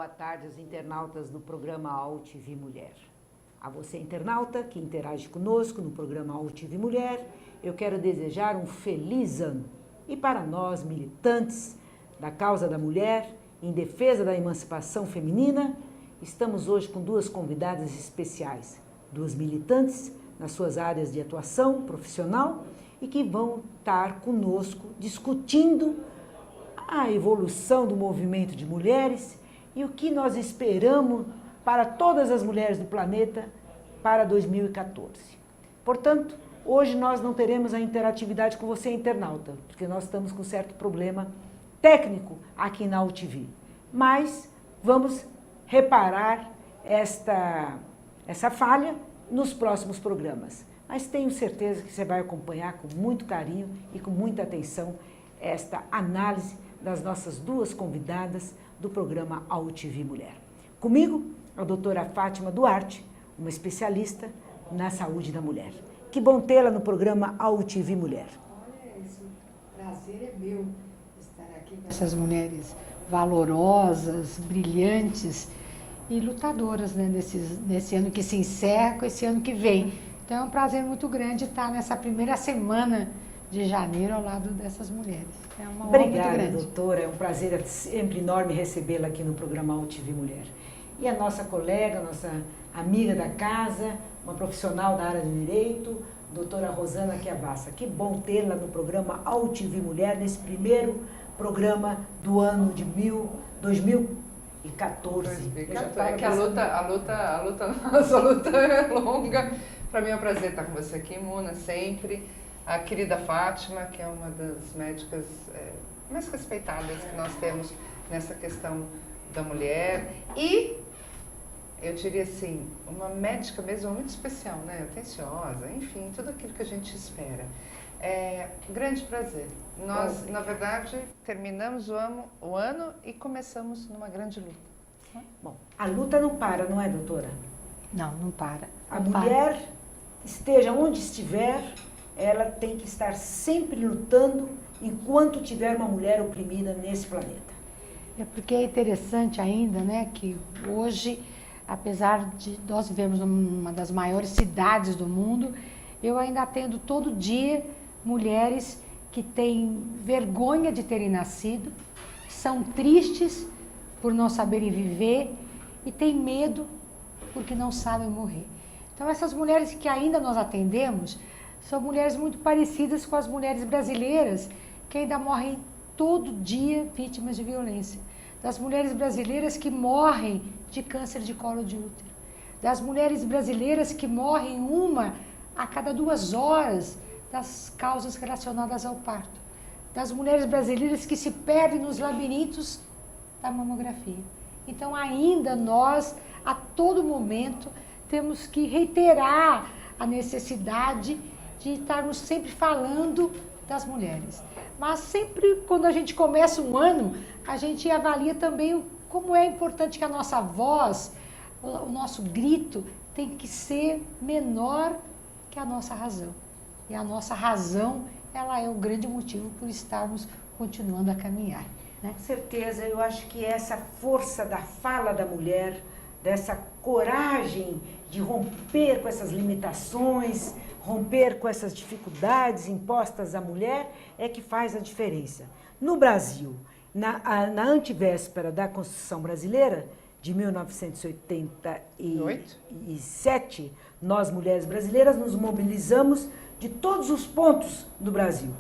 boa tarde aos internautas do programa AltV Mulher. A você, internauta, que interage conosco no programa AltV Mulher, eu quero desejar um feliz ano. E para nós, militantes da causa da mulher, em defesa da emancipação feminina, estamos hoje com duas convidadas especiais, duas militantes nas suas áreas de atuação profissional e que vão estar conosco discutindo a evolução do movimento de mulheres e o que nós esperamos para todas as mulheres do planeta para 2014. Portanto, hoje nós não teremos a interatividade com você, internauta, porque nós estamos com certo problema técnico aqui na AltV. Mas vamos reparar essa falha nos próximos programas. Mas tenho certeza que você vai acompanhar com muito carinho e com muita atenção esta análise das nossas duas convidadas do programa AltV Mulher. Comigo, a doutora Fátima Duarte, uma especialista na saúde da mulher. Que bom tê-la no programa AltV Mulher. Olha, esse prazer é meu estar aqui com essas mulheres valorosas, brilhantes e lutadoras, né, nesse ano que se encerra, com esse ano que vem. Então é um prazer muito grande estar nessa primeira semana de janeiro ao lado dessas mulheres. É uma honra muito grande. Obrigada, doutora. É um prazer sempre enorme recebê-la aqui no programa AltV Mulher. E a nossa colega, nossa amiga da casa, uma profissional da área do direito, doutora Rosana Chiavassa. Que bom tê-la no programa AltV Mulher, nesse primeiro programa do ano de 2014. É que a nossa luta é longa. Para mim é um prazer estar com você aqui, Mona, sempre. A querida Fátima, que é uma das médicas mais respeitadas que nós temos nessa questão da mulher. E, eu diria assim, uma médica mesmo muito especial, né? Atenciosa, enfim, tudo aquilo que a gente espera. Grande prazer. Nós, na verdade, terminamos o ano e começamos numa grande luta. Bom, a luta não para, não é, doutora? Não, não para. A mulher, esteja onde estiver, ela tem que estar sempre lutando enquanto tiver uma mulher oprimida nesse planeta. É porque é interessante ainda, né, que hoje, apesar de nós vivermos numa das maiores cidades do mundo, eu ainda atendo todo dia mulheres que têm vergonha de terem nascido, são tristes por não saberem viver e têm medo porque não sabem morrer. Então essas mulheres que ainda nós atendemos são mulheres muito parecidas com as mulheres brasileiras que ainda morrem todo dia vítimas de violência. Das mulheres brasileiras que morrem de câncer de colo de útero. Das mulheres brasileiras que morrem uma a cada 2 horas das causas relacionadas ao parto. Das mulheres brasileiras que se perdem nos labirintos da mamografia. Então ainda nós, a todo momento, temos que reiterar a necessidade de estarmos sempre falando das mulheres. Mas sempre quando a gente começa um ano, a gente avalia também como é importante que a nossa voz, o nosso grito, tem que ser menor que a nossa razão. E a nossa razão, ela é o grande motivo por estarmos continuando a caminhar, né? Com certeza, eu acho que essa força da fala da mulher, dessa coragem de romper com essas limitações, romper com essas dificuldades impostas à mulher, é que faz a diferença. No Brasil, na antevéspera da Constituição Brasileira, de 1987, nós, mulheres brasileiras, nos mobilizamos de todos os pontos do Brasil,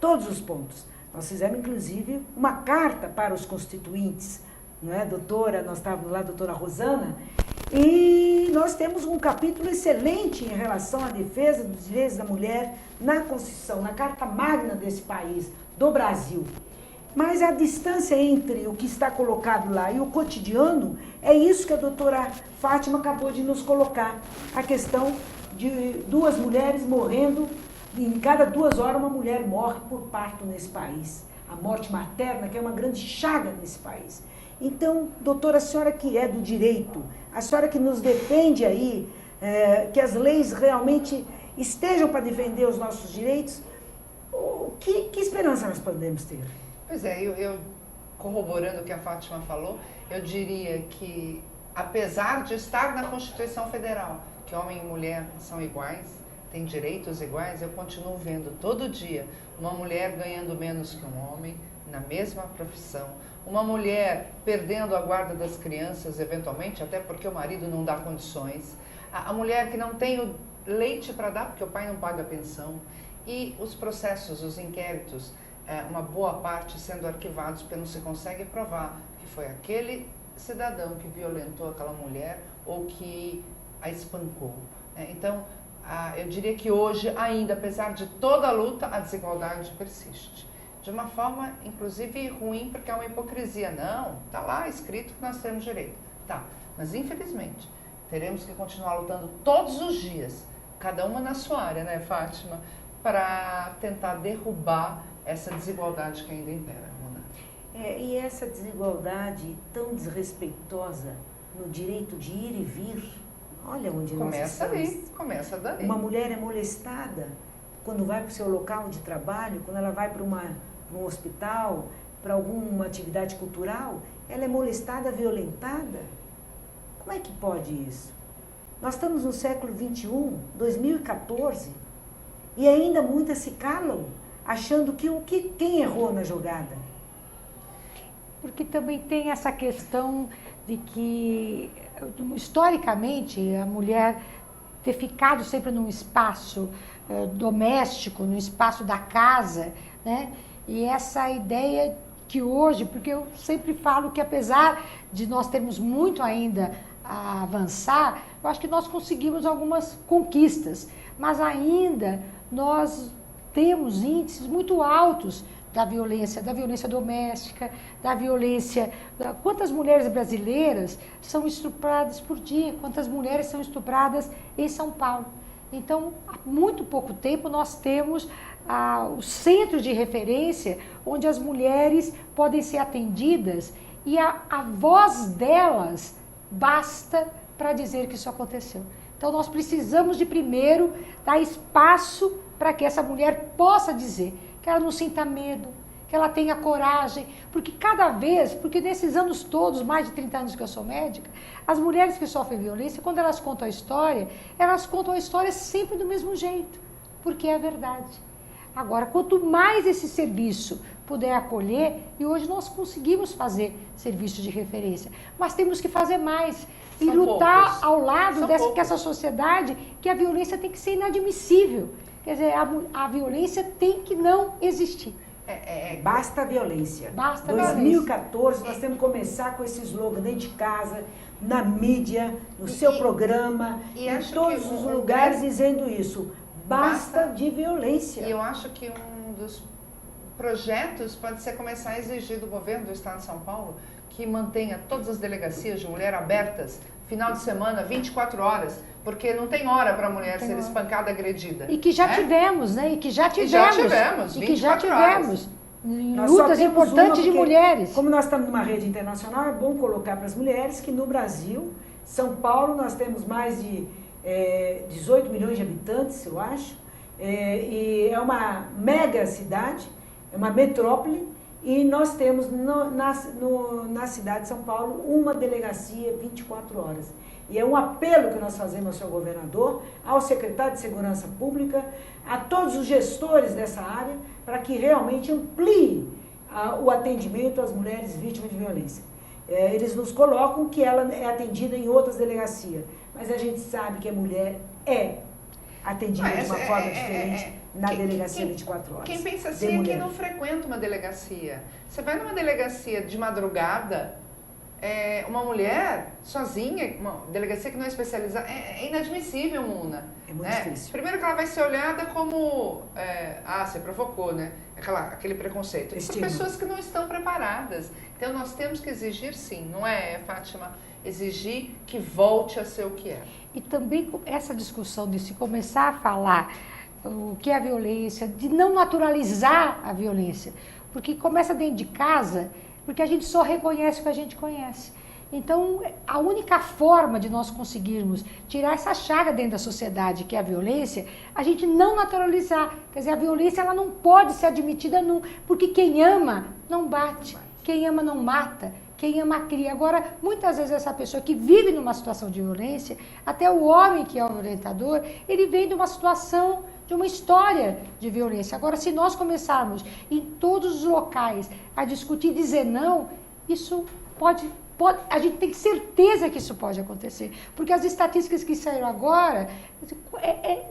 todos os pontos. Nós fizemos, inclusive, uma carta para os constituintes, não é, doutora? Nós estávamos lá, doutora Rosana, e nós temos um capítulo excelente em relação à defesa dos direitos da mulher na Constituição, na Carta Magna desse país, do Brasil. Mas a distância entre o que está colocado lá e o cotidiano é isso que a doutora Fátima acabou de nos colocar. A questão de 2 mulheres morrendo, em cada 2 horas uma mulher morre por parto nesse país. A morte materna, que é uma grande chaga nesse país. Então, doutora, a senhora que é do direito, a senhora que nos defende aí, que as leis realmente estejam para defender os nossos direitos, que esperança nós podemos ter? Pois é, eu corroborando o que a Fátima falou, eu diria que, apesar de estar na Constituição Federal, que homem e mulher são iguais, têm direitos iguais, eu continuo vendo todo dia uma mulher ganhando menos que um homem, na mesma profissão, uma mulher perdendo a guarda das crianças, eventualmente, até porque o marido não dá condições, a mulher que não tem o leite para dar, porque o pai não paga pensão, e os processos, os inquéritos, uma boa parte sendo arquivados porque não se consegue provar que foi aquele cidadão que violentou aquela mulher ou que a espancou. Então, eu diria que hoje, ainda, apesar de toda a luta, a desigualdade persiste. De uma forma, inclusive, ruim, porque é uma hipocrisia. Não, está lá escrito que nós temos direito. Tá, mas infelizmente, teremos que continuar lutando todos os dias, cada uma na sua área, né, Fátima, para tentar derrubar essa desigualdade que ainda impera, Mona. E essa desigualdade tão desrespeitosa no direito de ir e vir, olha onde nós estamos. Começa daí. Uma mulher é molestada quando vai para o seu local de trabalho, quando ela vai para um hospital, para alguma atividade cultural, ela é molestada, violentada. Como é que pode isso? Nós estamos no século XXI, 2014, e ainda muitas se calam, achando que quem errou na jogada? Porque também tem essa questão de que, historicamente, a mulher ter ficado sempre num espaço doméstico, no espaço da casa, né? E essa ideia que hoje, porque eu sempre falo que apesar de nós termos muito ainda a avançar, eu acho que nós conseguimos algumas conquistas, mas ainda nós temos índices muito altos da violência doméstica, da violência. Quantas mulheres brasileiras são estupradas por dia? Quantas mulheres são estupradas em São Paulo? Então, há muito pouco tempo nós temos o centro de referência onde as mulheres podem ser atendidas e a voz delas basta para dizer que isso aconteceu. Então, nós precisamos de primeiro dar espaço para que essa mulher possa dizer, que ela não sinta medo, que ela tenha coragem, porque porque nesses anos todos, mais de 30 anos que eu sou médica, as mulheres que sofrem violência, quando elas contam a história sempre do mesmo jeito, porque é a verdade. Agora, quanto mais esse serviço puder acolher, e hoje nós conseguimos fazer serviço de referência, mas temos que fazer mais e lutar ao lado dessa sociedade, que a violência tem que ser inadmissível. Quer dizer, a violência tem que não existir. Basta a violência. Basta 2014, nós temos que começar com esse slogan dentro de casa, na mídia, no seu programa, em todos os lugares dizendo isso. Basta de violência. E eu acho que um dos projetos pode ser começar a exigir do governo do Estado de São Paulo que mantenha todas as delegacias de mulher abertas, final de semana, 24 horas, porque não tem hora para a mulher ser espancada, agredida. E que já tivemos, né? E que já tivemos em lutas importantes de mulheres. Como nós estamos numa rede internacional, é bom colocar para as mulheres que no Brasil, São Paulo, nós temos mais de 18 milhões de habitantes, eu acho, e é uma mega cidade, é uma metrópole, e nós temos na cidade de São Paulo uma delegacia 24 horas. E é um apelo que nós fazemos ao seu governador, ao secretário de Segurança Pública, a todos os gestores dessa área, para que realmente amplie o atendimento às mulheres vítimas de violência. Eles nos colocam que ela é atendida em outras delegacias, mas a gente sabe que a mulher é atendida de uma forma diferente na delegacia 24 horas. Quem pensa assim é quem não frequenta uma delegacia. Você vai numa delegacia de madrugada, uma mulher sozinha, uma delegacia que não é especializada, é inadmissível, Muna. É muito difícil. Primeiro que ela vai ser olhada como, você provocou, né? Aquele preconceito. Por pessoas que não estão preparadas. Então nós temos que exigir sim, não é, Fátima? Exigir que volte a ser o que é. E também essa discussão de se começar a falar o que é a violência, de não naturalizar a violência, porque começa dentro de casa, porque a gente só reconhece o que a gente conhece. Então, a única forma de nós conseguirmos tirar essa chaga dentro da sociedade, que é a violência, a gente não naturalizar. Quer dizer, a violência ela não pode ser admitida, porque quem ama não bate. Quem ama não mata, quem ama cria. Agora, muitas vezes essa pessoa que vive numa situação de violência, até o homem que é o violentador, ele vem de uma situação, de uma história de violência. Agora, se nós começarmos em todos os locais a discutir e dizer não, isso pode, a gente tem certeza que isso pode acontecer. Porque as estatísticas que saíram agora,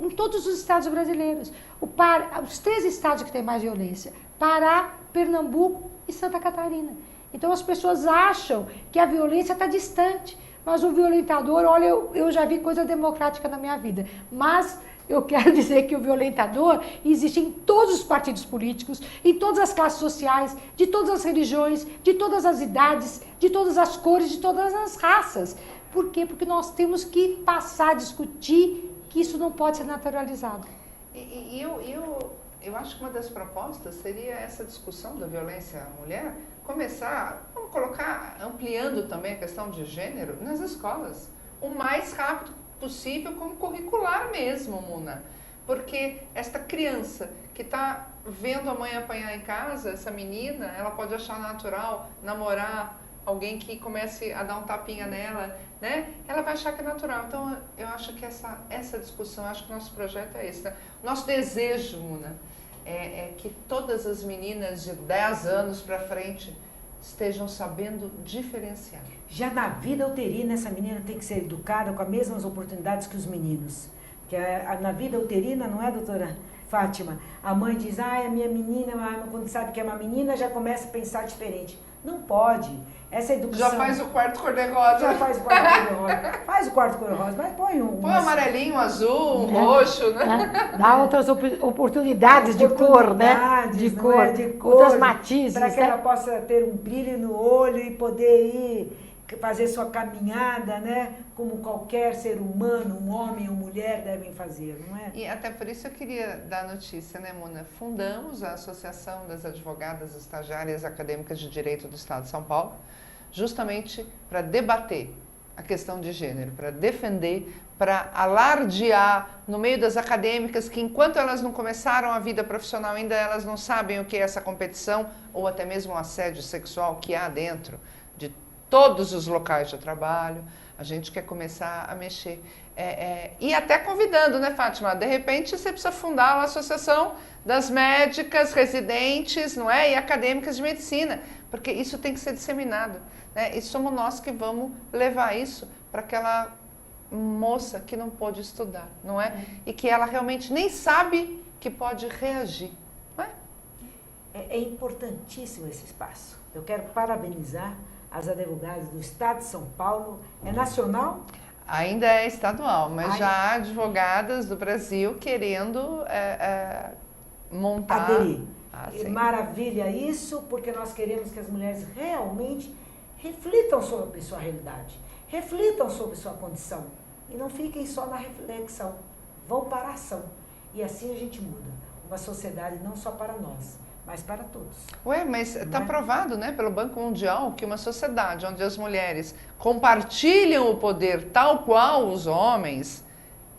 em todos os estados brasileiros, os 3 estados que têm mais violência, Pará, Pernambuco e Santa Catarina. Então as pessoas acham que a violência está distante, mas o violentador, olha, eu já vi coisa democrática na minha vida, mas eu quero dizer que o violentador existe em todos os partidos políticos, em todas as classes sociais, de todas as religiões, de todas as idades, de todas as cores, de todas as raças. Por quê? Porque nós temos que passar a discutir que isso não pode ser naturalizado. Eu acho que uma das propostas seria essa discussão da violência à mulher começar, vamos colocar, ampliando também a questão de gênero nas escolas, o mais rápido possível, como curricular mesmo, Muna. Porque esta criança que está vendo a mãe apanhar em casa, essa menina, ela pode achar natural namorar alguém que comece a dar um tapinha nela, né? Ela vai achar que é natural. Então, eu acho que essa discussão, acho que o nosso projeto é esse, né? Nosso desejo, Muna, é que todas as meninas de 10 anos para frente estejam sabendo diferenciar. Já na vida uterina, essa menina tem que ser educada com as mesmas oportunidades que os meninos. Porque na vida uterina, não é, doutora Fátima? A mãe diz, a minha menina, quando sabe que é uma menina, já começa a pensar diferente. Não pode. Essa educação... Já faz o quarto cor-de-rosa. Já faz o quarto cor-de-rosa. Faz o quarto cor-de-rosa, mas põe um... Põe um amarelinho, um azul, um roxo, né? Dá outras oportunidades de cor, né? De cor, outras matizes. Para que ela possa ter um brilho no olho e poder ir fazer sua caminhada, né? Como qualquer ser humano, um homem ou mulher devem fazer, não é? E até por isso eu queria dar notícia, né, Muna? Fundamos a Associação das Advogadas Estagiárias Acadêmicas de Direito do Estado de São Paulo, justamente para debater a questão de gênero, para defender, para alardear no meio das acadêmicas que enquanto elas não começaram a vida profissional ainda elas não sabem o que é essa competição ou até mesmo o assédio sexual que há dentro de todos os locais de trabalho. A gente quer começar a mexer. E até convidando, né, Fátima? De repente você precisa fundar uma associação das médicas residentes, não é? E acadêmicas de medicina, porque isso tem que ser disseminado, né? E somos nós que vamos levar isso para aquela moça que não pôde estudar, não é? E que ela realmente nem sabe que pode reagir, não é? É importantíssimo esse espaço. Eu quero parabenizar as advogadas do Estado de São Paulo. É nacional? Ainda é estadual, mas já há advogadas do Brasil querendo montar... Aderir. Maravilha isso, porque nós queremos que as mulheres realmente reflitam sobre a sua realidade, reflitam sobre sua condição e não fiquem só na reflexão, vão para a ação. E assim a gente muda uma sociedade não só para nós, mas para todos. Ué, mas está provado, né, pelo Banco Mundial que uma sociedade onde as mulheres compartilham o poder tal qual os homens,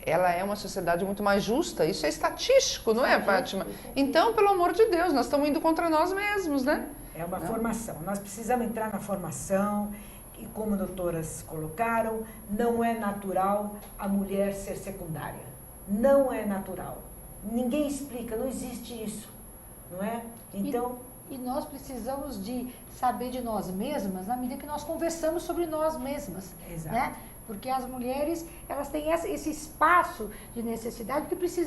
ela é uma sociedade muito mais justa. Isso é estatístico, não é, Fátima? Então, pelo amor de Deus, nós estamos indo contra nós mesmos, né? É uma formação. Nós precisamos entrar na formação e, como doutoras colocaram, não é natural a mulher ser secundária. Não é natural. Ninguém explica, não existe isso. Não é? Então... E nós precisamos de saber de nós mesmas na medida que nós conversamos sobre nós mesmas. Exato. Né? Porque as mulheres, elas têm esse espaço de necessidade que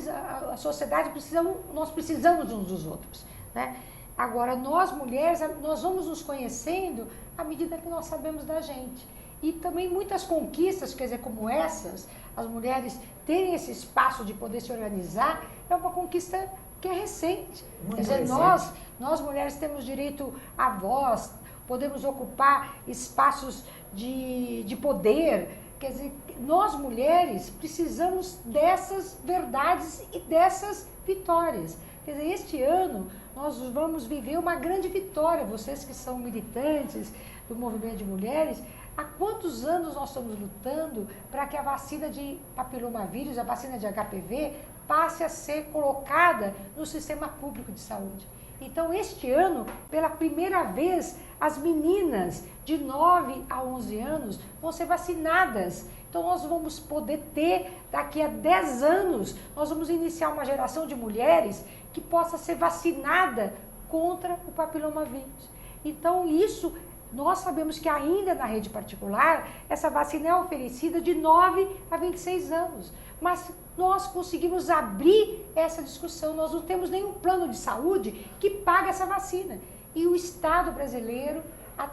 a sociedade precisa, nós precisamos uns dos outros. Né? Agora, nós mulheres, nós vamos nos conhecendo à medida que nós sabemos da gente. E também muitas conquistas, quer dizer, como essas, as mulheres terem esse espaço de poder se organizar, é uma conquista que é recente. Muito quer dizer, recente. nós mulheres temos direito à voz, podemos ocupar espaços de poder. Quer dizer, nós mulheres precisamos dessas verdades e dessas vitórias. Quer dizer, este ano nós vamos viver uma grande vitória. Vocês que são militantes do movimento de mulheres, há quantos anos nós estamos lutando para que a vacina de papilomavírus, a vacina de HPV, passe a ser colocada no sistema público de saúde? Então, este ano, pela primeira vez, as meninas de 9 a 11 anos vão ser vacinadas. Então, nós vamos poder ter, daqui a 10 anos, nós vamos iniciar uma geração de mulheres que possa ser vacinada contra o papilomavírus. Então, isso, nós sabemos que ainda na rede particular, essa vacina é oferecida de 9 a 26 anos. Mas nós conseguimos abrir essa discussão. Nós não temos nenhum plano de saúde que pague essa vacina. E o Estado brasileiro,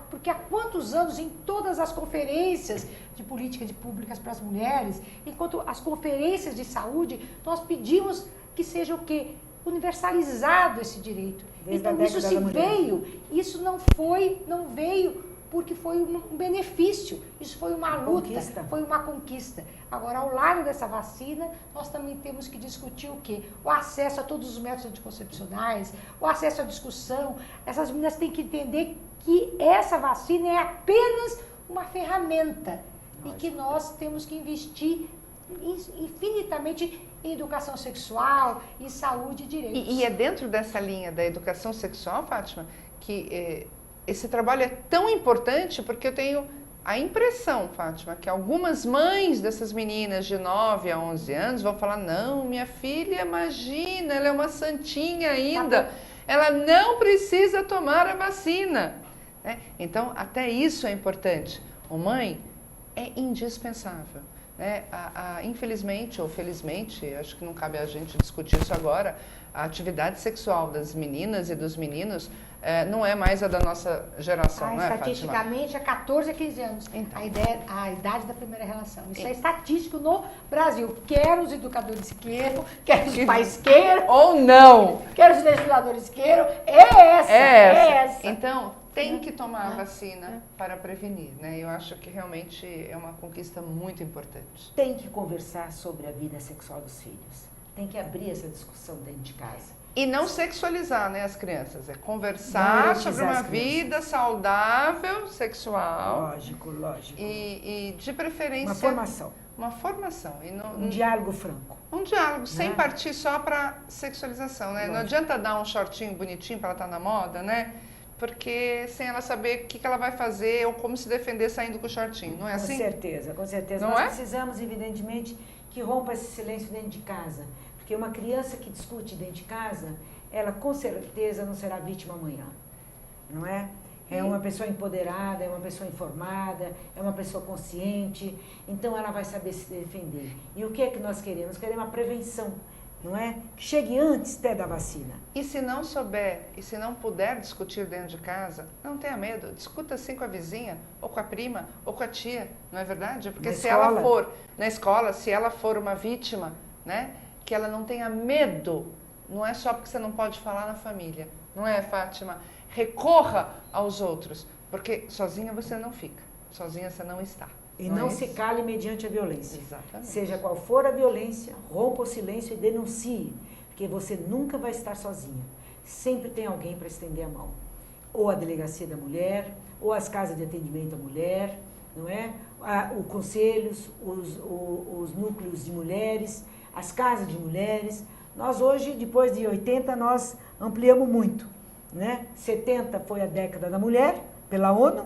porque há quantos anos em todas as conferências de políticas públicas para as mulheres, enquanto as conferências de saúde, nós pedimos que seja o quê? Universalizado esse direito. Desde então isso se veio, isso não veio porque foi um benefício, isso foi uma luta, foi uma conquista. Agora, ao lado dessa vacina, nós também temos que discutir o quê? O acesso a todos os métodos anticoncepcionais, o acesso à discussão. Essas meninas têm que entender que essa vacina é apenas uma ferramenta e que nós temos que investir infinitamente em educação sexual, em saúde e direitos. E é dentro dessa linha da educação sexual, Fátima, que esse trabalho é tão importante, porque eu tenho a impressão, Fátima, que algumas mães dessas meninas de 9 a 11 anos vão falar, não, minha filha, imagina, ela é uma santinha ainda, ela não precisa tomar a vacina. Então, até isso é importante. Mãe, é indispensável. Infelizmente ou felizmente, acho que não cabe a gente discutir isso agora, a atividade sexual das meninas e dos meninos não é mais a da nossa geração, não é, estatisticamente, Fátima? é 14 a 15 anos, então. A idade da primeira relação. Isso é estatístico no Brasil. Quer os educadores queiram, quer os pais queiram. Ou não. Quer os legisladores queiram. É essa. Então, tem que tomar a vacina para prevenir, né? Eu acho que realmente é uma conquista muito importante. Tem que conversar sobre a vida sexual dos filhos. Tem que abrir essa discussão dentro de casa. E não sexualizar, né, as crianças. É conversar sobre uma vida saudável, sexual. Lógico. E de preferência... Uma formação. E um diálogo franco. Um diálogo, sem partir só para sexualização, né? Lógico. Não adianta dar um shortinho bonitinho para ela estar na moda, né? Porque sem ela saber o que ela vai fazer ou como se defender saindo com o shortinho, não é assim? Com certeza. Nós precisamos, evidentemente, que rompa esse silêncio dentro de casa. Porque uma criança que discute dentro de casa, ela com certeza não será vítima amanhã, não é? É uma pessoa empoderada, é uma pessoa informada, é uma pessoa consciente, então ela vai saber se defender. E o que é que nós queremos? Nós queremos a prevenção, não é? Que chegue antes até da vacina. E se não souber, e se não puder discutir dentro de casa, não tenha medo, discuta assim com a vizinha, ou com a prima, ou com a tia, não é verdade? Porque se ela for na escola, se ela for uma vítima, né? Que ela não tenha medo, não é só porque você não pode falar na família, não é, Fátima? Recorra aos outros, porque sozinha você não fica, sozinha você não está. E não se cale mediante a violência. Exatamente. Seja qual for a violência, rompa o silêncio e denuncie, porque você nunca vai estar sozinha. Sempre tem alguém para estender a mão. Ou a delegacia da mulher, ou as casas de atendimento à mulher, não é? Os conselhos, os núcleos de mulheres, as casas de mulheres. Nós hoje, depois de 80, nós ampliamos muito, né? 70 foi a década da mulher, pela ONU,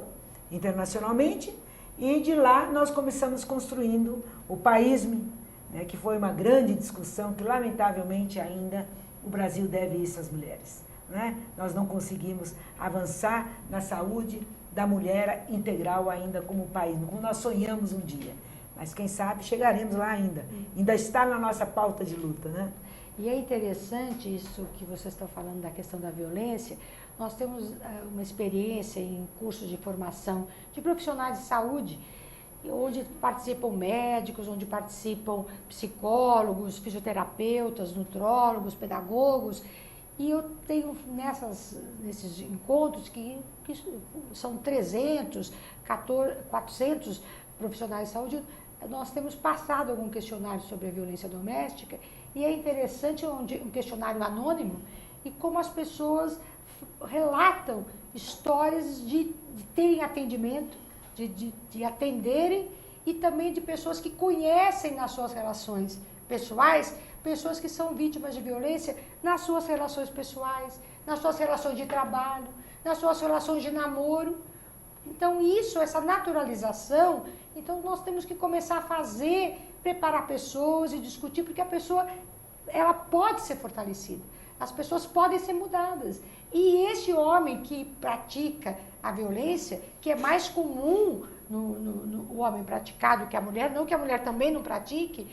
internacionalmente, e de lá nós começamos construindo o paísmo, né? Que foi uma grande discussão que, lamentavelmente, ainda o Brasil deve isso às mulheres, né? Nós não conseguimos avançar na saúde da mulher integral ainda como país, como nós sonhamos um dia. Mas quem sabe chegaremos lá ainda. Ainda está na nossa pauta de luta, né? E é interessante isso que vocês estão falando da questão da violência. Nós temos uma experiência em cursos de formação de profissionais de saúde, onde participam médicos, onde participam psicólogos, fisioterapeutas, nutrólogos, pedagogos. E eu tenho nesses encontros, que são 300, 400 profissionais de saúde, nós temos passado algum questionário sobre a violência doméstica, e é interessante um questionário anônimo, e como as pessoas relatam histórias de terem atendimento, de atenderem, e também de pessoas que conhecem nas suas relações pessoais, pessoas que são vítimas de violência nas suas relações pessoais, nas suas relações de trabalho, nas suas relações de namoro. Então isso, essa naturalização, então nós temos que começar a fazer, preparar pessoas e discutir, porque a pessoa, ela pode ser fortalecida, as pessoas podem ser mudadas. E esse homem que pratica a violência, que é mais comum no homem praticar do que a mulher, não que a mulher também não pratique,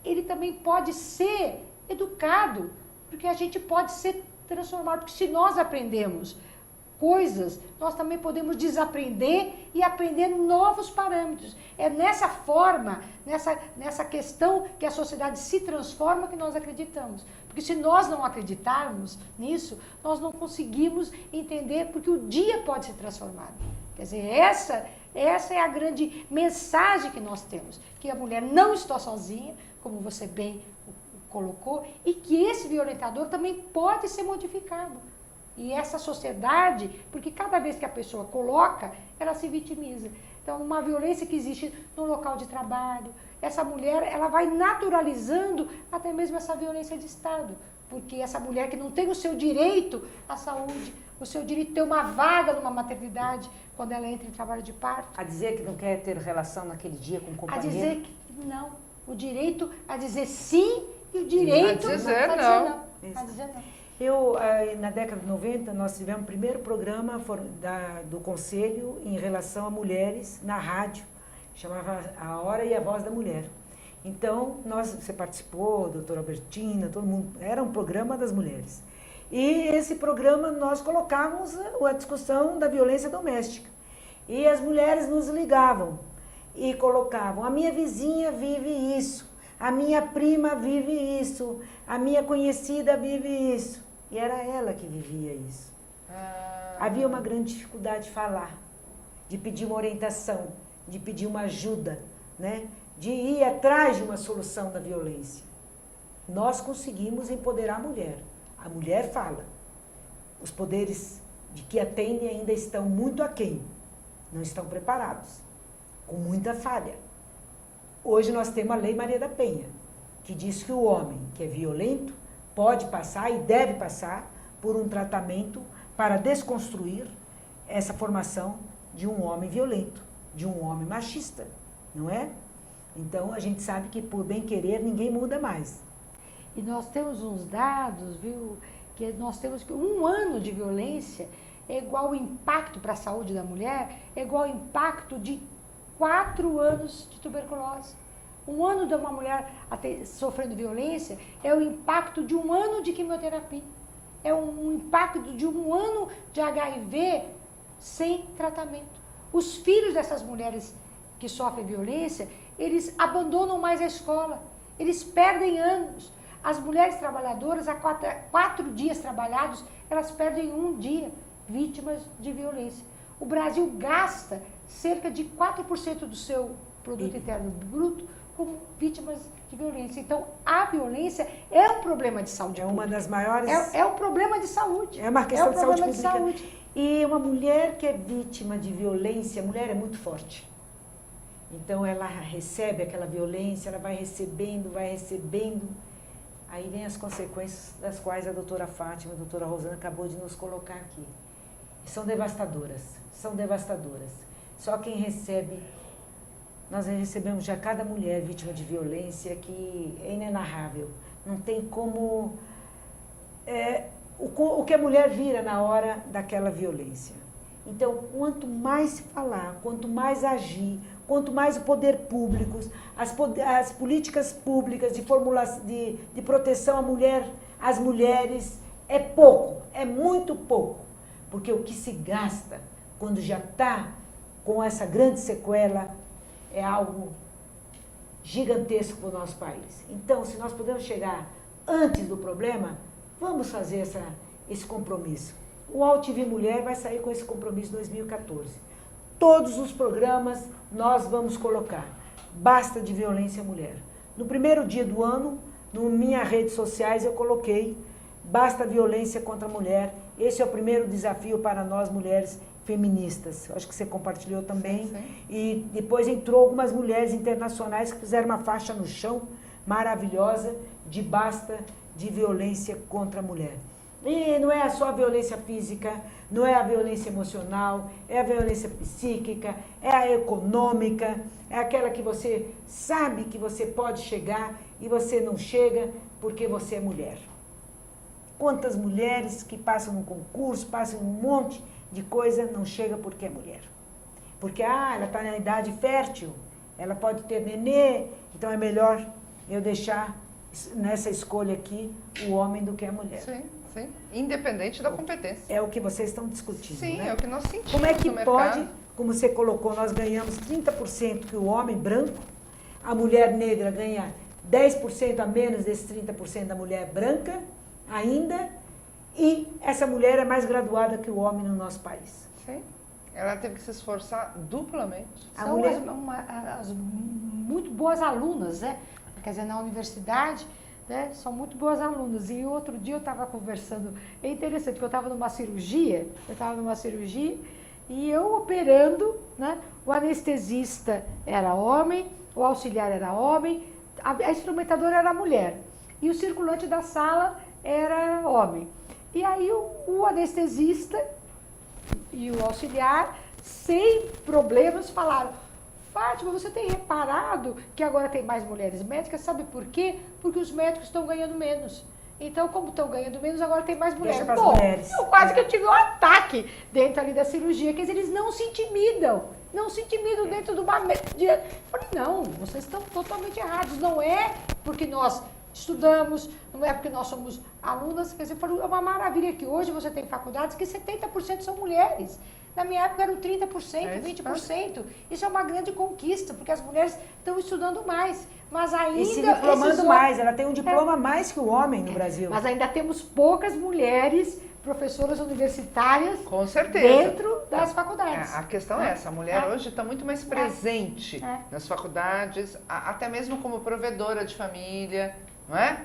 ele também pode ser educado, porque a gente pode ser transformado, porque se nós aprendemos coisas, nós também podemos desaprender e aprender novos parâmetros. É nessa forma, nessa questão que a sociedade se transforma que nós acreditamos. Porque se nós não acreditarmos nisso, nós não conseguimos entender porque o dia pode ser transformado. Quer dizer, essa é a grande mensagem que nós temos, que a mulher não está sozinha, como você bem colocou, e que esse violentador também pode ser modificado. E essa sociedade, porque cada vez que a pessoa coloca, ela se vitimiza. Então, uma violência que existe no local de trabalho, essa mulher, ela vai naturalizando até mesmo essa violência de Estado. Porque essa mulher que não tem o seu direito à saúde, o seu direito de ter uma vaga numa maternidade, quando ela entra em trabalho de parto. A dizer que não quer ter relação naquele dia com o companheiro? A dizer que não. O direito a dizer sim e o direito a dizer não. não. A dizer não. Na década de 90, nós tivemos o primeiro programa do Conselho em relação a mulheres na rádio, chamava A Hora e a Voz da Mulher. Então, você participou, doutora Albertina, todo mundo, era um programa das mulheres. E esse programa nós colocávamos a discussão da violência doméstica. E as mulheres nos ligavam e colocavam, a minha vizinha vive isso, a minha prima vive isso, a minha conhecida vive isso. E era ela que vivia isso. Havia uma grande dificuldade de falar, de pedir uma orientação, de pedir uma ajuda, né? De ir atrás de uma solução da violência. Nós conseguimos empoderar a mulher. A mulher fala. Os poderes de que atendem ainda estão muito aquém, não estão preparados, com muita falha. Hoje nós temos a Lei Maria da Penha, que diz que o homem que é violento pode passar e deve passar por um tratamento para desconstruir essa formação de um homem violento, de um homem machista, não é? Então, a gente sabe que por bem querer ninguém muda mais. E nós temos uns dados, viu, que nós temos que 1 ano de violência é igual o impacto para a saúde da mulher, é igual ao impacto de 4 anos de tuberculose. 1 ano de uma mulher sofrendo violência é o impacto de 1 ano de quimioterapia. É um impacto de 1 ano de HIV sem tratamento. Os filhos dessas mulheres que sofrem violência, eles abandonam mais a escola, eles perdem anos. As mulheres trabalhadoras, a 4 dias trabalhados, elas perdem 1 dia vítimas de violência. O Brasil gasta cerca de 4% do seu produto interno bruto como vítimas de violência. Então, a violência é um problema de saúde pública. Uma das maiores... É um problema de saúde. É uma questão de saúde pública. Saúde. E uma mulher que é vítima de violência, a mulher é muito forte. Então, ela recebe aquela violência, ela vai recebendo. Aí vem as consequências das quais a doutora Fátima, a doutora Rosana acabou de nos colocar aqui. São devastadoras. Só quem recebe... Nós recebemos já cada mulher vítima de violência que é inenarrável. Não tem como... o que a mulher vira na hora daquela violência. Então, quanto mais se falar, quanto mais agir, quanto mais o poder público, as políticas públicas de proteção às mulheres, é pouco, é muito pouco. Porque o que se gasta quando já está com essa grande sequela é algo gigantesco para o nosso país. Então, se nós pudermos chegar antes do problema, vamos fazer esse compromisso. O AltV Mulher vai sair com esse compromisso em 2014. Todos os programas nós vamos colocar. Basta de violência à mulher. No primeiro dia do ano, nas minhas redes sociais, eu coloquei basta violência contra a mulher. Esse é o primeiro desafio para nós, mulheres feministas. Acho que você compartilhou também. Sim. E depois entrou algumas mulheres internacionais que fizeram uma faixa no chão maravilhosa de basta de violência contra a mulher. E não é só a violência física, não é a violência emocional, é a violência psíquica, é a econômica, é aquela que você sabe que você pode chegar e você não chega porque você é mulher. Quantas mulheres que passam num concurso, passam um monte de coisa, não chega porque é mulher. Porque, ela está na idade fértil, ela pode ter nenê, então é melhor eu deixar nessa escolha aqui o homem do que a mulher. Sim, sim. Independente da competência. É o que vocês estão discutindo, Sim, né? é o que nós sentimos. Como é que no pode, mercado. como você colocou, nós ganhamos 30% que o homem branco, a mulher negra ganha 10% a menos desses 30% da mulher branca ainda, e essa mulher é mais graduada que o homem no nosso país. Sim. Ela teve que se esforçar duplamente. A São mulher- as muito boas alunas, né? Quer dizer, na universidade, né? São muito boas alunas. E outro dia eu estava conversando, é interessante, porque eu estava numa cirurgia, e eu operando, né? O anestesista era homem, o auxiliar era homem, a instrumentadora era mulher. E o circulante da sala era homem. E aí o anestesista e o auxiliar, sem problemas, falaram: Fátima, você tem reparado que agora tem mais mulheres médicas? Sabe por quê? Porque os médicos estão ganhando menos. Então, como estão ganhando menos, agora tem mais mulheres. Deixa pras mulheres. Eu quase que eu tive um ataque dentro ali da cirurgia. Quer dizer, eles não se intimidam. Não se intimidam dentro de uma... Eu falei, não, vocês estão totalmente errados. Não é porque nós estudamos, não é porque nós somos alunas. Quer dizer, é uma maravilha que hoje você tem faculdades que 70% são mulheres. Na minha época eram 30%, 20%. Isso é uma grande conquista, porque as mulheres estão estudando mais. Mas ainda... E se diplomando mais, ela tem um diploma a mais que o homem no Brasil. Mas ainda temos poucas mulheres professoras universitárias Com certeza. dentro das faculdades. A questão é essa, a mulher É. hoje está muito mais presente É. nas faculdades, até mesmo como provedora de família, não é?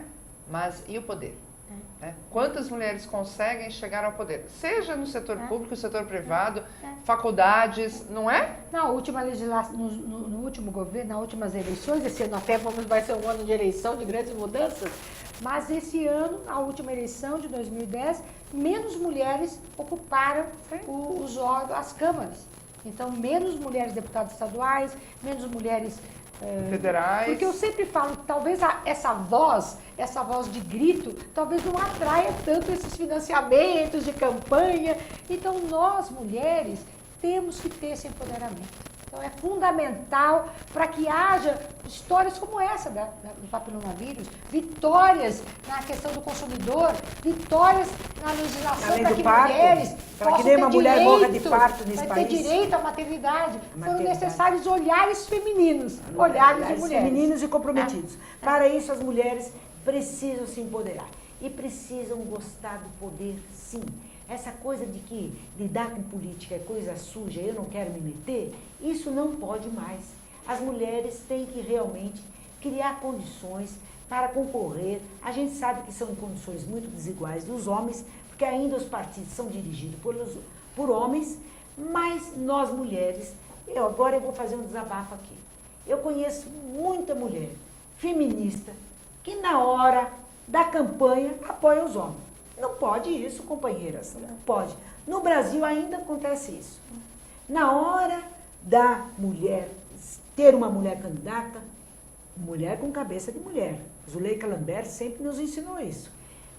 Mas e o poder? Né? Quantas mulheres conseguem chegar ao poder? Seja no setor público, setor privado, faculdades, não é? Na última legislação, no último governo, nas últimas eleições, esse ano até vai ser um ano de eleição, de grandes mudanças, mas esse ano, na última eleição de 2010, menos mulheres ocuparam os órgãos, as câmaras. Então, menos mulheres deputadas estaduais, menos mulheres Federais. Porque eu sempre falo que talvez essa voz de grito, talvez não atraia tanto esses financiamentos de campanha. Então, nós, mulheres, temos que ter esse empoderamento. Então, é fundamental para que haja histórias como essa do papilomavírus, vitórias na questão do consumidor, vitórias na legislação Além para do que parto, mulheres para que possam nenhuma ter mulher direito, morra de parto nesse vai ter país. direito à maternidade. Foram Maternidade. necessários olhares femininos, olhares de mulheres. Femininos e comprometidos. Para isso, as mulheres precisam se empoderar e precisam gostar do poder, sim. Essa coisa de que lidar com política é coisa suja, eu não quero me meter, isso não pode mais. As mulheres têm que realmente criar condições para concorrer. A gente sabe que são em condições muito desiguais dos homens, porque ainda os partidos são dirigidos por homens, mas nós mulheres, agora eu vou fazer um desabafo aqui. Eu conheço muita mulher feminista que na hora da campanha apoia os homens. Não pode isso, companheiras, não pode. No Brasil ainda acontece isso. Na hora da mulher, ter uma mulher candidata, mulher com cabeça de mulher. Zuleika Lambert sempre nos ensinou isso.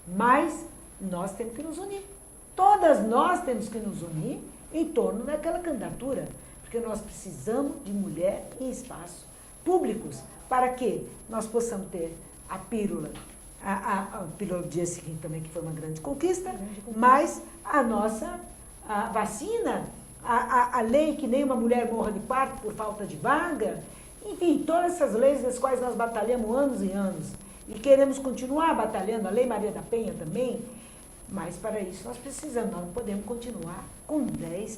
Mas nós temos que nos unir. Todas nós temos que nos unir em torno daquela candidatura, porque nós precisamos de mulher em espaços públicos para que nós possamos ter a pílula. A pílula do dia seguinte também, que foi uma grande conquista, mas a nossa vacina, a lei que nenhuma mulher morra de parto por falta de vaga, enfim, todas essas leis das quais nós batalhamos anos e anos e queremos continuar batalhando, a Lei Maria da Penha também, mas para isso nós precisamos, nós não podemos continuar com 10%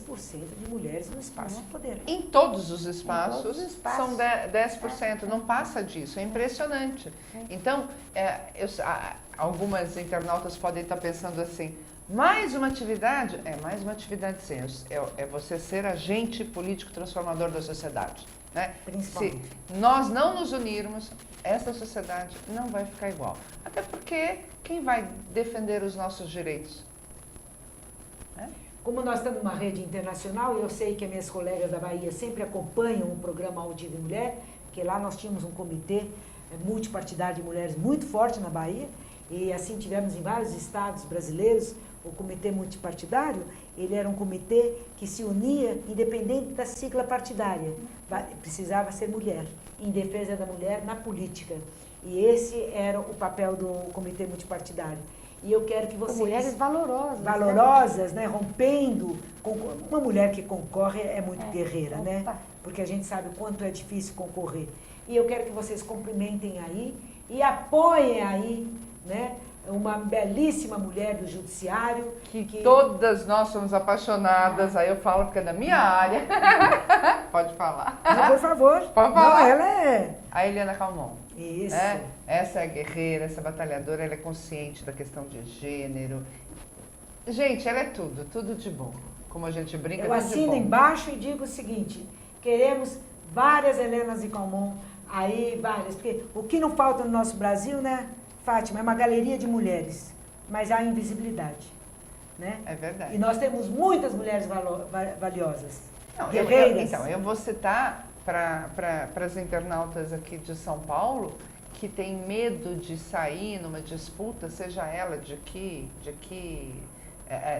de mulheres no espaço de poder. Em todos os espaços, todos os espaços. são 10%, não passa disso, é impressionante. Então, algumas internautas podem estar pensando assim, Mais uma atividade? É mais uma atividade sim. É você ser agente político transformador da sociedade. Né? Principalmente. Se nós não nos unirmos, essa sociedade não vai ficar igual. Até porque quem vai defender os nossos direitos? Como nós estamos numa rede internacional, eu sei que as minhas colegas da Bahia sempre acompanham o programa Altive Mulher, porque lá nós tínhamos um comitê multipartidário de mulheres muito forte na Bahia, e assim tivemos em vários estados brasileiros o comitê multipartidário. Ele era um comitê que se unia independente da sigla partidária, precisava ser mulher, em defesa da mulher na política. E esse era o papel do comitê multipartidário. E eu quero que vocês... Mulheres valorosas. Valorosas, né? Rompendo. Uma mulher que concorre é muito guerreira, Opa. né? Porque a gente sabe o quanto é difícil concorrer. E eu quero que vocês cumprimentem aí e apoiem aí, né? Uma belíssima mulher do judiciário. Que todas nós somos apaixonadas, aí eu falo porque é da minha área. Pode falar. Não, por favor. Pode falar. Não, ela é... A Eliana Calmon. Isso. Essa é guerreira, essa batalhadora, ela é consciente da questão de gênero. Gente, ela é tudo, tudo de bom. Como a gente brinca, Eu tudo de assino bom. embaixo e digo o seguinte: queremos várias Helenas de Calmon, aí várias, porque o que não falta no nosso Brasil, né, Fátima, é uma galeria de mulheres, mas há invisibilidade, né? É verdade. E nós temos muitas mulheres valiosas, Não, guerreiras. eu vou citar para as internautas aqui de São Paulo que tem medo de sair numa disputa, seja ela de que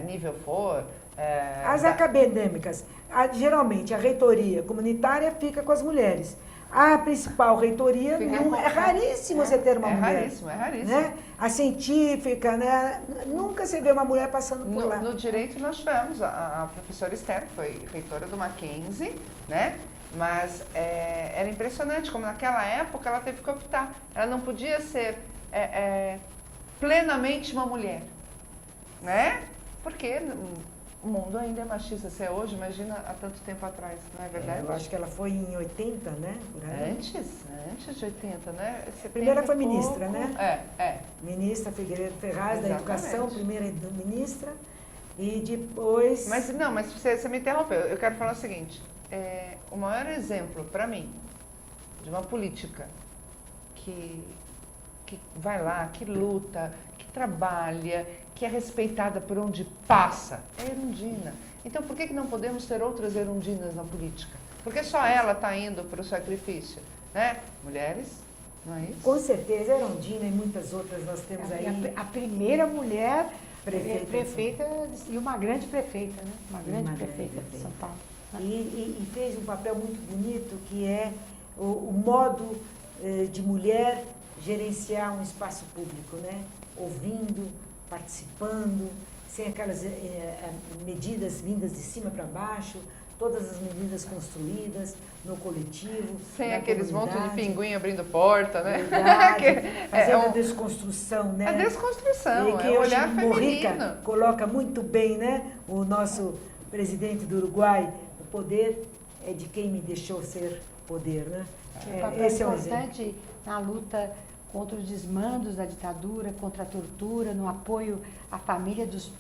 nível for. As acadêmicas, geralmente a reitoria comunitária fica com as mulheres. A principal reitoria, é raríssimo você ter uma mulher. É raríssimo. Né? A científica, né? Nunca se vê uma mulher passando por lá. No direito nós tivemos a professora Esther, que foi reitora do Mackenzie, né? Mas era impressionante como naquela época ela teve que optar. Ela não podia ser plenamente uma mulher, né? Porque o mundo ainda é machista. Se é hoje, imagina há tanto tempo atrás, não é verdade? Eu acho que ela foi em 80, né? Por aí. Antes de 80, né? A primeira foi ministra, né? É. Ministra Figueiredo Ferraz, da Exatamente. Educação, primeira ministra, e depois... Mas você me interrompeu. Eu quero falar o seguinte, o maior exemplo para mim de uma política que vai lá, que luta, que trabalha, que é respeitada por onde passa, é Erundina. Então por que não podemos ter outras Erundinas na política? Porque só ela está indo para o sacrifício, né? Mulheres, não é isso? Com certeza, Erundina e muitas outras nós temos aí. A primeira mulher Prefeita e uma grande prefeita, né? Uma grande Uma prefeita grande de São Paulo. E fez um papel muito bonito, que é o modo de mulher gerenciar um espaço público, né? Ouvindo, participando, sem aquelas medidas vindas de cima para baixo, todas as medidas construídas no coletivo. Sem na aqueles montes de comunidade. pinguim abrindo porta, né? Verdade, fazendo a desconstrução, né? A desconstrução, E que é o hoje olhar Mujica feminino. coloca muito bem, né? O nosso presidente do Uruguai, o poder é de quem me deixou ser poder, né? Um papel Esse é um exemplo. importante na luta contra os desmandos da ditadura, contra a tortura, no apoio à família dos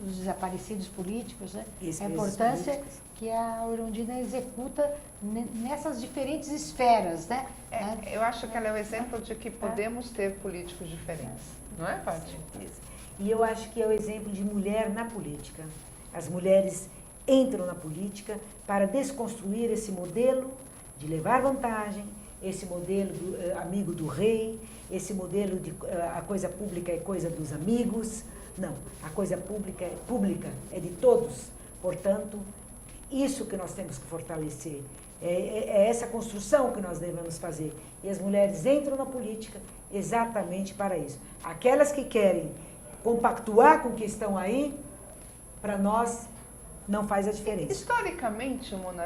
desaparecidos políticos, né? Isso, A importância políticos. que a Erundina executa nessas diferentes esferas, né? Eu acho que ela é o exemplo de que podemos ter políticos diferentes, não é, Paty? E eu acho que é o exemplo de mulher na política. As mulheres entram na política para desconstruir esse modelo de levar vantagem, esse modelo amigo do rei, esse modelo de a coisa pública é coisa dos amigos. Não, a coisa pública é de todos. Portanto, isso que nós temos que fortalecer. É essa construção que nós devemos fazer. E as mulheres entram na política exatamente para isso. Aquelas que querem compactuar com o que estão aí, para nós não faz a diferença. Historicamente, Mona,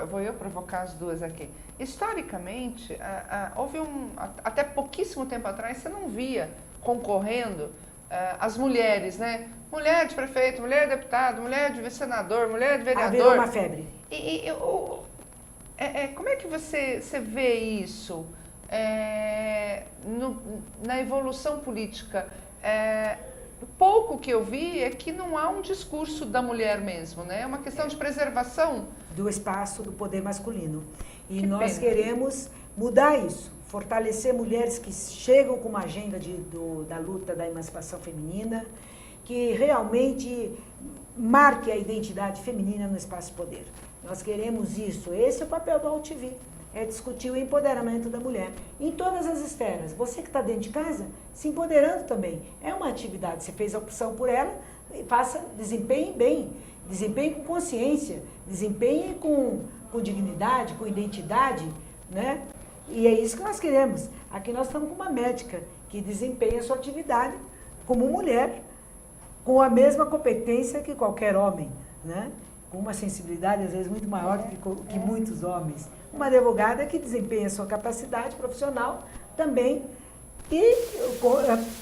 vou eu provocar as duas aqui. Historicamente, houve até pouquíssimo tempo atrás, você não via concorrendo as mulheres, né? Mulher de prefeito, mulher de deputado, mulher de senador, mulher de vereador. Virou uma febre. Como é que você vê isso na evolução política? o pouco que eu vi é que não há um discurso da mulher mesmo, né? É uma questão de preservação. Do espaço do poder masculino. E Que nós pena. queremos mudar isso, fortalecer mulheres que chegam com uma agenda da luta da emancipação feminina, que realmente marque a identidade feminina no espaço de poder. Nós queremos isso, esse é o papel do AltV, é discutir o empoderamento da mulher em todas as esferas. Você que está dentro de casa, se empoderando também. É uma atividade, você fez a opção por ela, faça, desempenhe bem, desempenhe com consciência, desempenhe com dignidade, com identidade, né? E é isso que nós queremos. Aqui nós estamos com uma médica que desempenha a sua atividade como mulher, com a mesma competência que qualquer homem, né? Com uma sensibilidade às vezes muito maior que muitos homens. Uma advogada que desempenha a sua capacidade profissional também. E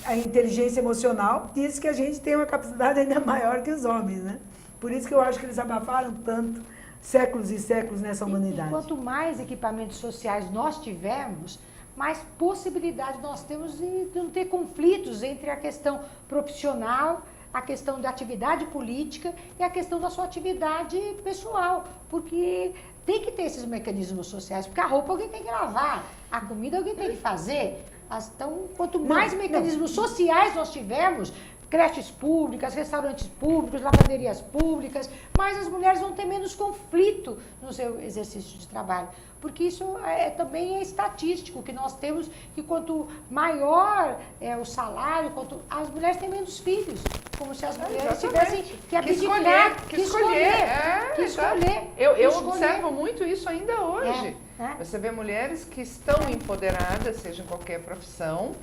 a inteligência emocional diz que a gente tem uma capacidade ainda maior que os homens, né? Por isso que eu acho que eles abafaram tanto séculos e séculos nessa humanidade. E quanto mais equipamentos sociais nós tivermos, mais possibilidade nós temos de não ter conflitos entre a questão profissional, a questão da atividade política e a questão da sua atividade pessoal, porque tem que ter esses mecanismos sociais, porque a roupa alguém tem que lavar, a comida alguém tem que fazer. Então, quanto mais mecanismos sociais nós tivermos, creches públicas, restaurantes públicos, lavanderias públicas, mas as mulheres vão ter menos conflito no seu exercício de trabalho. Porque isso também é estatístico, que nós temos que quanto maior é o salário, quanto as mulheres têm menos filhos. Como se as mulheres tivessem que abdicar, que escolher. Eu observo muito isso ainda hoje. Você vê mulheres que estão empoderadas, seja em qualquer profissão,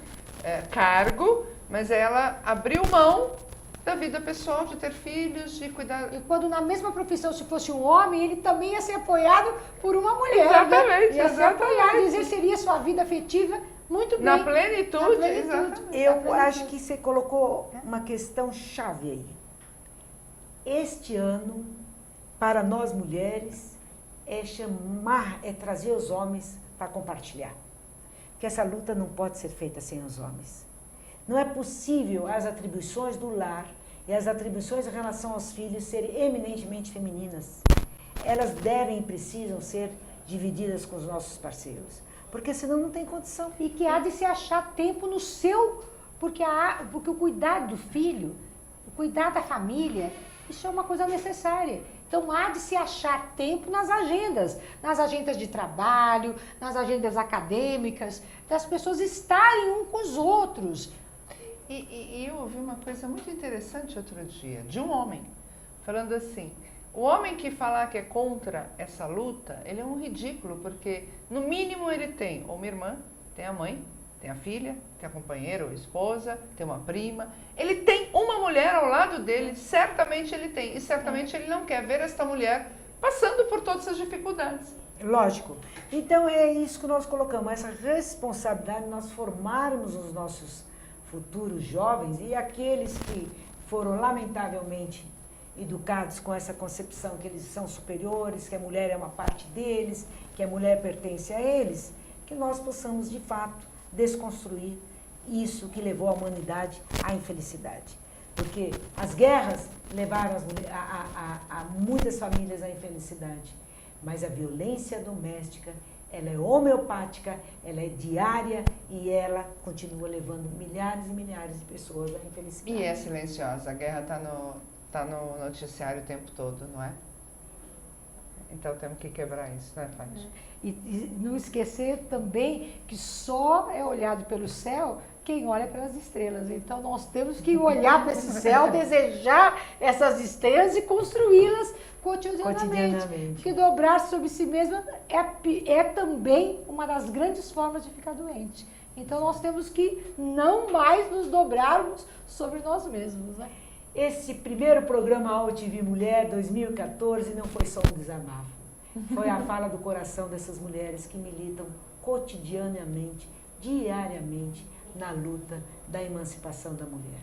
cargo, mas ela abriu mão da vida pessoal, de ter filhos, de cuidar... E quando na mesma profissão, se fosse um homem, ele também ia ser apoiado por uma mulher. Exatamente, né? Ia ser apoiado, exerceria sua vida afetiva muito bem. Na plenitude, exatamente. Eu acho que você colocou uma questão chave aí. Este ano, para nós mulheres, é trazer os homens para compartilhar. Porque essa luta não pode ser feita sem os homens. Não é possível as atribuições do lar e as atribuições em relação aos filhos serem eminentemente femininas. Elas devem e precisam ser divididas com os nossos parceiros, porque senão não tem condição. E que há de se achar tempo no seu, porque o cuidado do filho, o cuidado da família, isso é uma coisa necessária. Então há de se achar tempo nas agendas de trabalho, nas agendas acadêmicas, das pessoas estarem um com os outros. E eu ouvi uma coisa muito interessante outro dia, de um homem, falando assim, o homem que falar que é contra essa luta, ele é um ridículo, porque no mínimo ele tem uma irmã, tem a mãe, tem a filha, tem a companheira ou a esposa, tem uma prima, ele tem uma mulher ao lado dele, certamente ele tem, e certamente ele não quer ver esta mulher passando por todas essas dificuldades. Lógico. Então é isso que nós colocamos, essa responsabilidade de nós formarmos os nossos futuros jovens e aqueles que foram lamentavelmente educados com essa concepção que eles são superiores, que a mulher é uma parte deles, que a mulher pertence a eles, que nós possamos de fato desconstruir isso que levou a humanidade à infelicidade. Porque as guerras levaram a muitas famílias à infelicidade, mas a violência doméstica, ela é homeopática, ela é diária e ela continua levando milhares e milhares de pessoas à infelicidade. E é silenciosa, a guerra está no noticiário o tempo todo, não é? Então temos que quebrar isso, né, Fátima? E não esquecer também que só é olhado pelo céu quem olha pelas estrelas. Então nós temos que olhar para esse céu, desejar essas estrelas e construí-las cotidianamente. Porque dobrar sobre si mesma é também uma das grandes formas de ficar doente. Então nós temos que não mais nos dobrarmos sobre nós mesmos, né? Esse primeiro programa AltV Mulher 2014 não foi só um desabafo. Foi a fala do coração dessas mulheres que militam cotidianamente, diariamente, na luta da emancipação da mulher.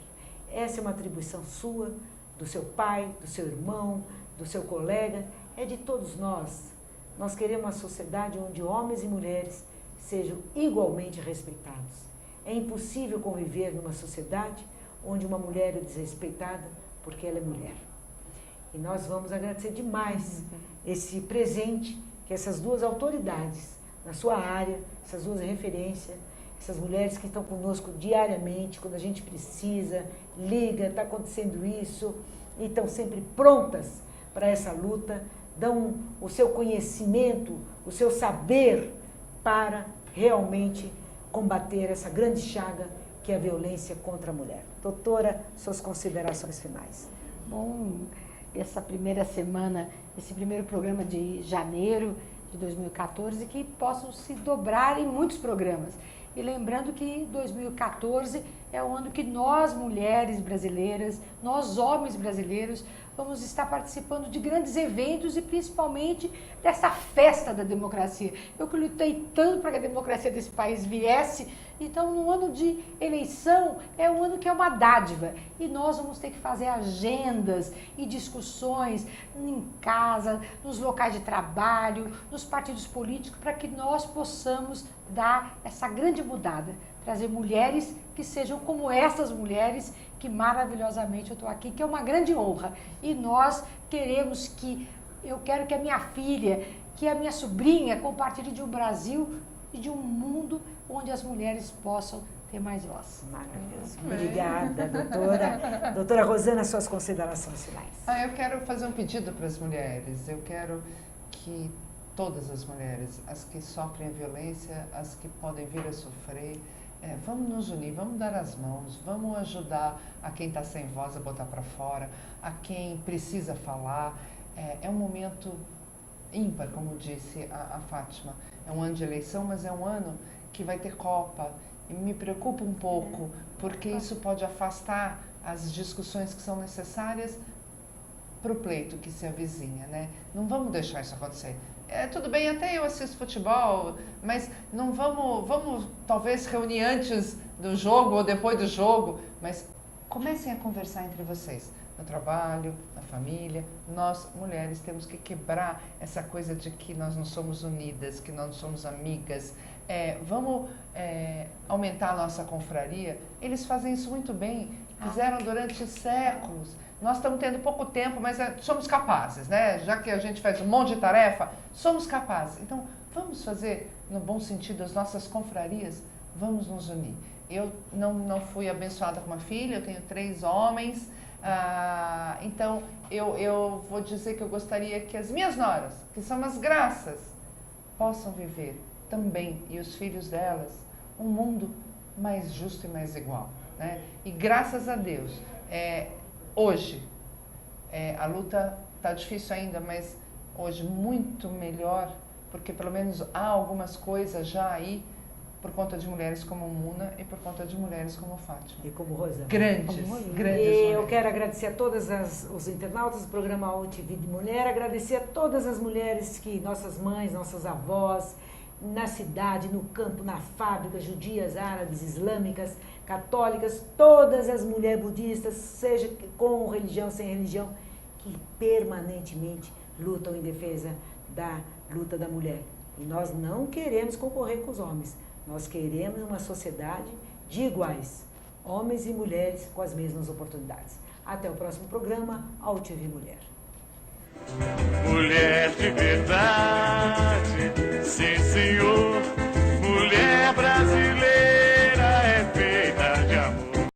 Essa é uma atribuição sua, do seu pai, do seu irmão, do seu colega, é de todos nós. Nós queremos uma sociedade onde homens e mulheres sejam igualmente respeitados. É impossível conviver numa sociedade onde uma mulher é desrespeitada porque ela é mulher. E nós vamos agradecer demais esse presente que essas duas autoridades na sua área, essas duas referências, essas mulheres que estão conosco diariamente, quando a gente precisa, liga, está acontecendo isso, e estão sempre prontas para essa luta, dão o seu conhecimento, o seu saber para realmente combater essa grande chaga que é a violência contra a mulher. Doutora, suas considerações finais. Bom, essa primeira semana, esse primeiro programa de janeiro de 2014, que possam se dobrar em muitos programas. E lembrando que 2014 é o ano que nós, mulheres brasileiras, nós, homens brasileiros, vamos estar participando de grandes eventos e principalmente dessa festa da democracia. Eu que lutei tanto para que a democracia desse país viesse, então no ano de eleição é um ano que é uma dádiva e nós vamos ter que fazer agendas e discussões em casa, nos locais de trabalho, nos partidos políticos, para que nós possamos dar essa grande mudada, trazer mulheres que sejam como essas mulheres que maravilhosamente eu estou aqui, que é uma grande honra. E nós queremos eu quero que a minha filha, que a minha sobrinha compartilhe de um Brasil e de um mundo onde as mulheres possam ter mais voz. Maravilhoso. Obrigada, doutora. Doutora Rosana, suas considerações finais. Eu quero fazer um pedido para as mulheres. Eu quero que todas as mulheres, as que sofrem a violência, as que podem vir a sofrer, vamos nos unir, vamos dar as mãos, vamos ajudar a quem está sem voz a botar para fora, a quem precisa falar. É um momento ímpar, como disse a Fátima. É um ano de eleição, mas é um ano que vai ter Copa. E me preocupa um pouco, porque isso pode afastar as discussões que são necessárias para o pleito que se avizinha, né? Não vamos deixar isso acontecer. Tudo bem, até eu assisto futebol, mas não vamos talvez reunir antes do jogo ou depois do jogo, mas comecem a conversar entre vocês, no trabalho, na família. Nós, mulheres, temos que quebrar essa coisa de que nós não somos unidas, que nós não somos amigas. Vamos aumentar a nossa confraria. Eles fazem isso muito bem, fizeram durante séculos. Nós estamos tendo pouco tempo, mas somos capazes, né? Já que a gente faz um monte de tarefa, somos capazes. Então, vamos fazer, no bom sentido, as nossas confrarias, vamos nos unir. Eu não fui abençoada com uma filha, eu tenho 3 homens, então eu vou dizer que eu gostaria que as minhas noras, que são as graças, possam viver também, e os filhos delas, um mundo mais justo e mais igual, né? E graças a Deus, hoje, a luta está difícil ainda, mas hoje muito melhor, porque pelo menos há algumas coisas já aí, por conta de mulheres como Muna e por conta de mulheres como Fátima. E como Rosana. Grandes E mulheres. eu quero agradecer a todos os internautas do programa OTV de Mulher, agradecer a todas as mulheres nossas mães, nossas avós, na cidade, no campo, na fábrica, judias, árabes, islâmicas, católicas, todas as mulheres budistas, seja com religião, sem religião, que permanentemente lutam em defesa da luta da mulher. E nós não queremos concorrer com os homens, nós queremos uma sociedade de iguais, homens e mulheres com as mesmas oportunidades. Até o próximo programa, OTV Mulher. Mulher de verdade, sim senhor.